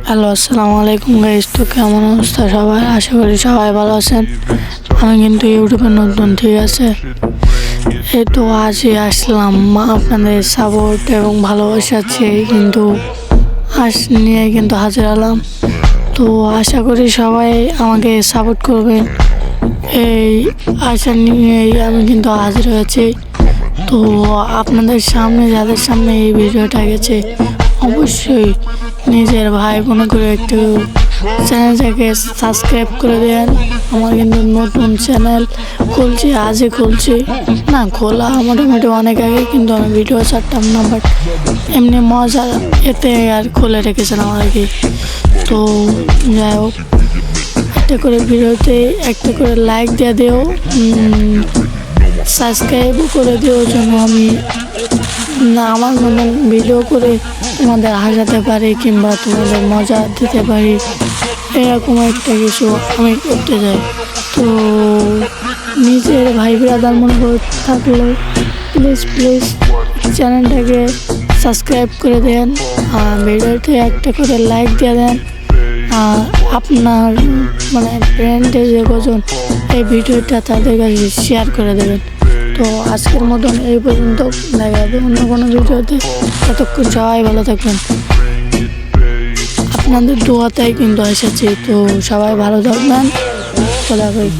Hello, আসসালামু আলাইকুম guys. তো কেমন অবস্থা সবাই? আশা করি সবাই ভালো আছেন। আমি কিন্তু ইউটিউবে নতুন, ঠিক আছে। এই তো আজই আসলাম আপনাদের সাপোর্ট এবং ভালোবাসা চেয়ে কিন্তু নিয়ে কিন্তু হাজির হলাম। তো আশা করি সবাই আমাকে সাপোর্ট করবেন। এই আশা নিয়েই আমি কিন্তু হাজির হয়েছি। তো আপনাদের সামনে, যাদের সামনে এই ভিডিওটা গেছে, অবশ্যই নিজের ভাই মনে করে একটু চ্যানেলটাকে সাবস্ক্রাইব করে দেন। আমার কিন্তু নতুন চ্যানেল খুলছি, আজই খুলছি, না খোলা মোটামুটি অনেক আগে, কিন্তু আমি ভিডিও ছাড়তাম না, বাট এমনি মজা এতে আর খুলে রেখেছিলাম আর কি। তো যাই হোক, একটা করে ভিডিওতে একটা করে লাইক দিয়ে দিও, সাবস্ক্রাইবও করে দিও, যেন আমি না আমার মতন ভিডিও করে তোমাদের হাসাতে পারি কিংবা তোমাদের মজা দিতে পারি, এরকম একটা কিছু আমি করতে চাই। তো নিজের ভাই ব্রাদার মনে করে থাকলে প্লিজ প্লিজ চ্যানেলটাকে সাবস্ক্রাইব করে দেন, আর ভিডিওতে একটা করে লাইক দিয়ে দেন, আর আপনার মানে ফ্রেন্ডে যে কজন এই ভিডিওটা তাদের কাছে শেয়ার করে দেবেন। তো আজকের মতন এই পর্যন্ত, দেখা যাবে অন্য কোনো ভিডিওতে। ততক্ষণ সবাই ভালো থাকবেন, আপনাদের দোয়াতেই কিন্তু এসেছি। তো সবাই ভালো থাকবেন, খোদা হাফেজ।